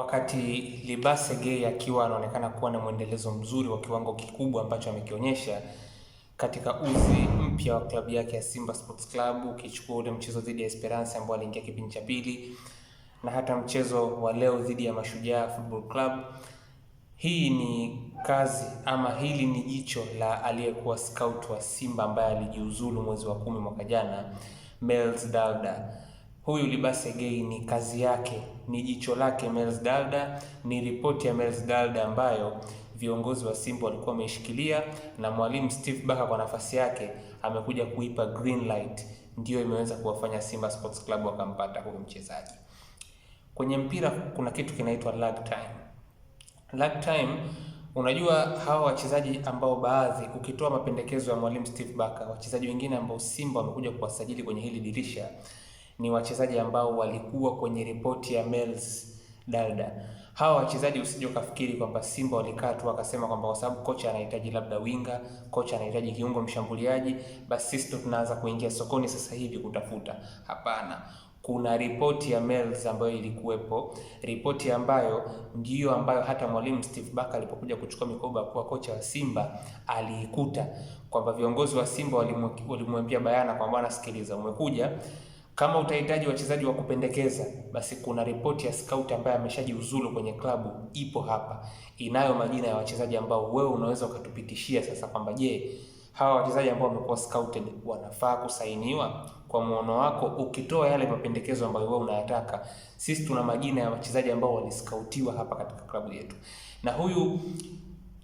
Wakati Libase Gay akiwa anaonekana kuwa na mwendelezo mzuri wa kiwango kikubwa ambacho amekionyesha katika uzi mpya wa klabu yake ya Simba Sports Club, ukichukua ule mchezo dhidi ya Esperance ambao aliingia kipindi cha pili na hata mchezo wa leo dhidi ya Mashujaa Football Club, hii ni kazi ama hili ni jicho la aliyekuwa scout wa Simba ambaye alijiuzulu mwezi wa 10 mwaka jana, Mels Dalda. Huyu Libase Gay ni kazi yake, ni jicho lake Mels Dalda, ni ripoti ya Mels Dalda ambayo viongozi wa Simba walikuwa wameishikilia na mwalimu Steve Barker kwa nafasi yake amekuja kuipa green light, ndio imeweza kuwafanya Simba Sports Club wakampata huyu mchezaji. Kwenye mpira kuna kitu kinaitwa lag time. Lag time, unajua hawa wachezaji ambao baadhi ukitoa mapendekezo ya mwalimu Steve Barker, wachezaji wengine ambao Simba wamekuja kuwasajili kwenye hili dirisha ni wachezaji ambao walikuwa kwenye ripoti ya Mels Dalda. Hawa wachezaji usije ukafikiri kwamba Simba walikaa tu wakasema kwamba kwa sababu kocha anahitaji labda winga, kocha anahitaji kiungo mshambuliaji, basi sisi tunaanza kuingia sokoni sasa hivi kutafuta. Hapana. Kuna ripoti ya Mels ambayo ilikuwepo, ripoti ambayo ndiyo ambayo hata mwalimu Steve Barker alipokuja kuchukua mikoba kuwa kocha wa Simba aliikuta kwamba viongozi wa Simba walimwambia bayana kwamba anasikiliza, umekuja kama utahitaji wachezaji wa kupendekeza, basi kuna ripoti ya scout ambaye ameshajiuzulu kwenye klabu ipo hapa, inayo majina ya wachezaji ambao wewe unaweza ukatupitishia sasa kwamba je, hawa wachezaji ambao wamekuwa scouted wanafaa kusainiwa kwa muono wako. Ukitoa yale mapendekezo ambayo wewe unayataka, sisi tuna majina ya wachezaji ambao waliscoutiwa hapa katika klabu yetu. Na huyu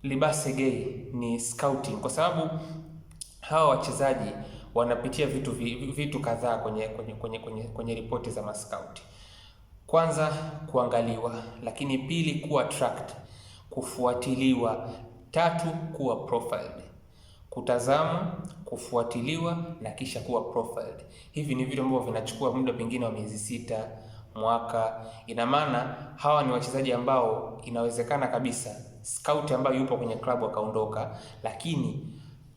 Libase Gay ni scouting, kwa sababu hawa wachezaji wanapitia vitu kadhaa kwenye ripoti za mascout. Kwanza kuangaliwa, lakini pili kuwa tracked, kufuatiliwa, tatu kuwa profiled. Kutazama, kufuatiliwa na kisha kuwa profiled. Hivi ni vitu ambavyo vinachukua muda pengine wa miezi 6, mwaka. Ina maana hawa ni wachezaji ambao inawezekana kabisa scout ambayo yupo kwenye klabu akaondoka, lakini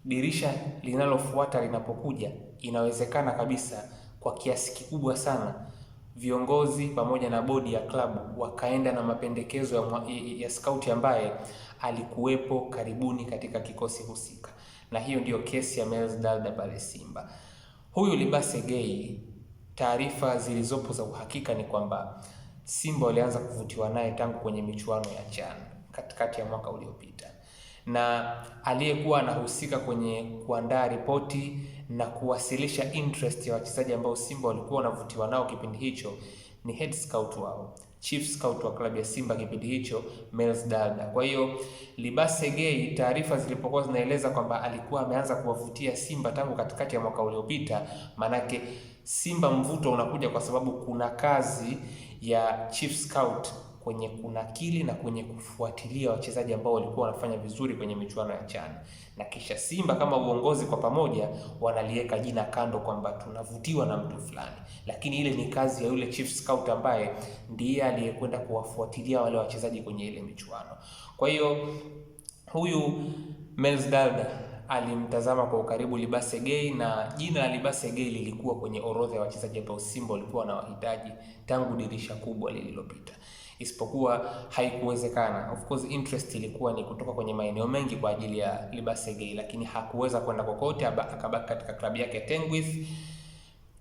dirisha linalofuata linapokuja, inawezekana kabisa kwa kiasi kikubwa sana viongozi pamoja na bodi ya klabu wakaenda na mapendekezo ya scout ambaye alikuwepo karibuni katika kikosi husika. Na hiyo ndiyo kesi ya Mels Dalda pale Simba. Huyu Libase Gay, taarifa zilizopo za uhakika ni kwamba Simba walianza kuvutiwa naye tangu kwenye michuano ya CHAN katikati ya mwaka uliopita, na aliyekuwa anahusika kwenye kuandaa ripoti na kuwasilisha interest ya wachezaji ambao Simba walikuwa wanavutiwa nao kipindi hicho ni head scout wao, chief scout wa klabu ya Simba kipindi hicho, Mels Dalda. Kwa hiyo Libase Gay, taarifa zilipokuwa zinaeleza kwamba alikuwa ameanza kuwavutia Simba tangu katikati ya mwaka uliopita, manake Simba mvuto unakuja kwa sababu kuna kazi ya chief scout kwenye kunakili na kwenye kufuatilia wachezaji ambao walikuwa wanafanya vizuri kwenye michuano ya CHAN, na kisha Simba kama uongozi kwa pamoja wanaliweka jina kando kwamba tunavutiwa na mtu fulani, lakini ile ni kazi ya yule chief scout ambaye ndiye aliyekwenda kuwafuatilia wale wachezaji kwenye ile michuano. Kwa hiyo huyu Mels Dalda alimtazama kwa ukaribu Libase Gay, na jina la Libase Gay lilikuwa kwenye orodha ya wachezaji ambao Simba walikuwa wanawahitaji tangu dirisha kubwa lililopita, isipokuwa haikuwezekana. Of course interest ilikuwa ni kutoka kwenye maeneo mengi kwa ajili ya Libase Gay, lakini hakuweza kwenda kokote, akabaki katika klabu yake Tenguis.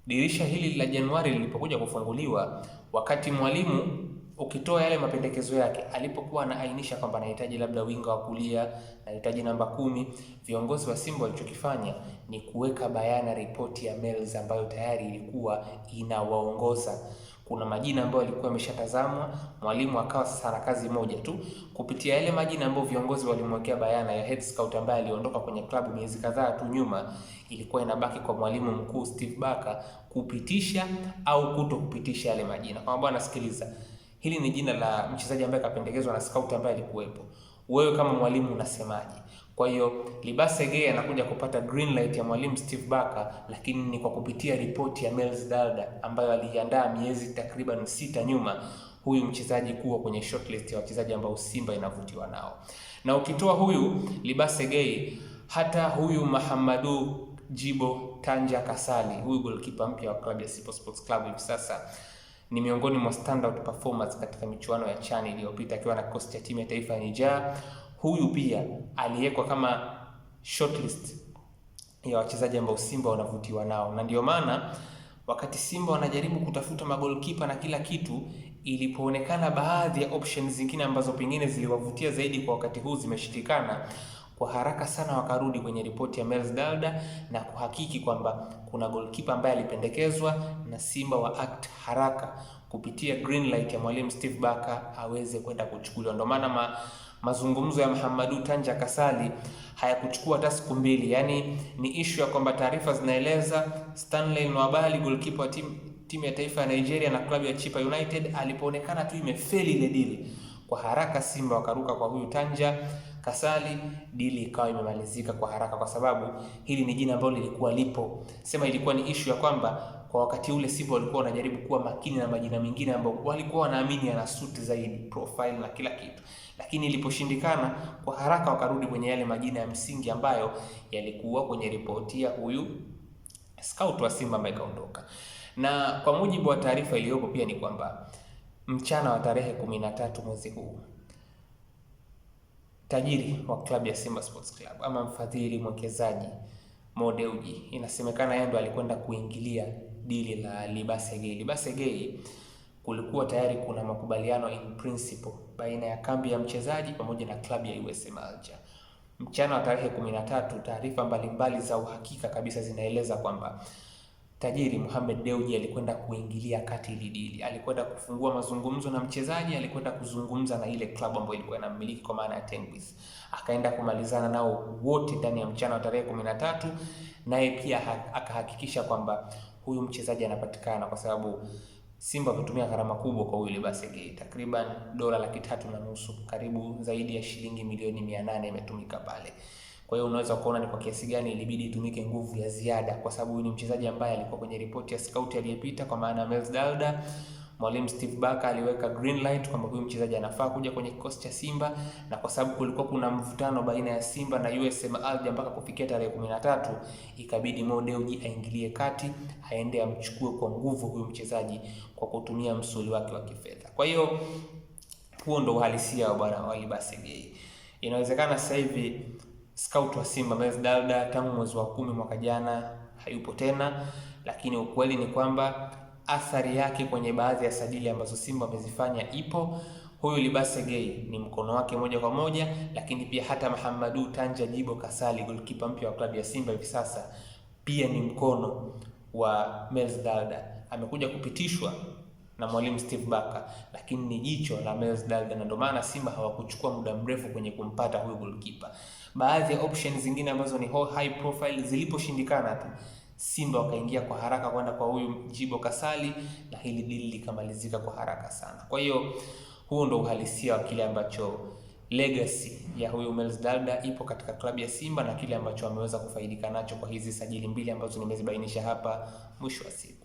Dirisha hili la Januari lilipokuja kufunguliwa, wakati mwalimu ukitoa yale mapendekezo yake alipokuwa anaainisha kwamba anahitaji labda winga wa kulia, anahitaji namba 10, viongozi wa Simba walichokifanya ni kuweka bayana ripoti ya Mels ambayo tayari ilikuwa inawaongoza. Kuna majina ambayo yalikuwa yameshatazamwa, mwalimu akawa sasa na kazi moja tu, kupitia yale majina ambayo viongozi walimwekea bayana ya head scout ambaye aliondoka kwenye klabu miezi kadhaa tu nyuma, ilikuwa inabaki kwa mwalimu mkuu Steve Barker kupitisha au kuto kupitisha yale majina. Kwa bwana, sikiliza, hili ni jina la mchezaji ambaye kapendekezwa na scout ambaye alikuwepo, wewe kama mwalimu unasemaje? Kwa hiyo Libase Gay anakuja kupata green light ya mwalimu Steve Barker, lakini ni kwa kupitia ripoti ya Mels Dalda ambayo aliandaa miezi takriban 6 nyuma, huyu mchezaji kuwa kwenye shortlist ya wachezaji ambao Simba inavutiwa nao. Na ukitoa huyu Libase Gay, hata huyu Mahamadou Djibo Tanja Kasali, huyu goalkeeper mpya wa klabu ya Simba Sports Club hivi sasa, ni miongoni mwa standout performers katika michuano ya CHAN iliyopita akiwa na kikosi cha timu ya taifa ya Niger. Huyu pia aliwekwa kama shortlist ya wachezaji ambao Simba wanavutiwa nao, na ndio maana wakati Simba wanajaribu kutafuta magolikipa na kila kitu, ilipoonekana baadhi ya options zingine ambazo pengine ziliwavutia zaidi kwa wakati huu zimeshindikana, kwa haraka sana wakarudi kwenye ripoti ya Mels Dada na kuhakiki kwamba kuna goalkeeper ambaye alipendekezwa na Simba wa act haraka kupitia green light ya mwalimu Steve Barker aweze kwenda kuchukuliwa. Ndio maana mazungumzo ya Mahamadou Tanja Kasali hayakuchukua hata siku mbili. Yani ni issue ya kwamba taarifa zinaeleza Stanley Nwabali goalkeeper wa timu ya taifa ya Nigeria na klabu ya Chippa United, alipoonekana tu imefeli ile deal, kwa haraka Simba wakaruka kwa huyu Tanja Kasali, dili ikawa imemalizika kwa haraka, kwa sababu hili ni jina ambalo lilikuwa lipo. Sema ilikuwa ni issue ya kwamba kwa wakati ule Simba walikuwa wanajaribu kuwa makini na majina mengine ambao walikuwa wanaamini yana suit zaidi profile na kila kitu, lakini iliposhindikana kwa haraka wakarudi kwenye yale majina ya msingi ambayo yalikuwa kwenye ripoti ya huyu scout wa Simba ambaye kaondoka. Na kwa mujibu wa taarifa iliyopo pia ni kwamba mchana wa tarehe 13 mwezi huu, tajiri wa klabu ya Simba Sports Club ama mfadhili mwekezaji Mo Dewji, inasemekana yeye ndo alikwenda kuingilia dili la Libase Gay. Libase Gay kulikuwa tayari kuna makubaliano in principle baina ya kambi ya mchezaji pamoja na klabu ya USM Alger. Mchana wa tarehe 13, taarifa mbalimbali za uhakika kabisa zinaeleza kwamba tajiri Mohamed Dewji alikwenda kuingilia kati ile dili. Alikwenda kufungua mazungumzo na mchezaji, alikwenda kuzungumza na ile klabu ambayo ilikuwa inamiliki kwa maana ya Tenguis. Akaenda kumalizana nao wote ndani ya mchana wa tarehe 13, naye pia akahakikisha kwamba huyu mchezaji anapatikana, kwa sababu Simba wametumia gharama kubwa kwa huyu Libase Gay. Takriban dola 350,000, karibu zaidi ya shilingi milioni 800 imetumika pale. Kwa hiyo unaweza kuona ni kwa kiasi gani ilibidi itumike nguvu ya ziada, kwa sababu huyu ni mchezaji ambaye alikuwa kwenye ripoti ya scout aliyepita kwa maana Mels Dada. Mwalimu Steve Barker aliweka green light kwamba huyu mchezaji anafaa kuja kwenye kikosi cha Simba, na kwa sababu kulikuwa kuna mvutano baina ya Simba na USM Alger mpaka kufikia tarehe 13, ikabidi Mo Dewji aingilie kati, aende amchukue kwa nguvu huyu mchezaji kwa kutumia msuli wake wa kifedha. Kwa hiyo huo ndo uhalisia wa bwana wa Libase Gay. Inawezekana sasa hivi scout wa Simba Mels Dada tangu mwezi wa 10 mwaka jana hayupo tena, lakini ukweli ni kwamba athari yake kwenye baadhi ya sajili ambazo Simba wamezifanya ipo. Huyu Libase Gay ni mkono wake moja kwa moja, lakini pia hata Mahamadou Tanja Jibo Kasali goalkeeper mpya wa klabu ya Simba hivi sasa pia ni mkono wa Mels Dada. Amekuja kupitishwa na mwalimu Steve Barker, lakini ni jicho la Mels Dada, na ndio maana Simba hawakuchukua muda mrefu kwenye kumpata huyu goalkeeper. Baadhi ya options zingine ambazo ni high profile ziliposhindikana tu, Simba wakaingia kwa haraka kwenda kwa huyu Jibo Kasali, na hili dili likamalizika kwa haraka sana. Kwa hiyo huo ndo uhalisia wa kile ambacho legacy ya huyu Mels Dada ipo katika klabu ya Simba na kile ambacho ameweza kufaidika nacho kwa hizi sajili mbili ambazo nimezibainisha hapa mwisho wa siku.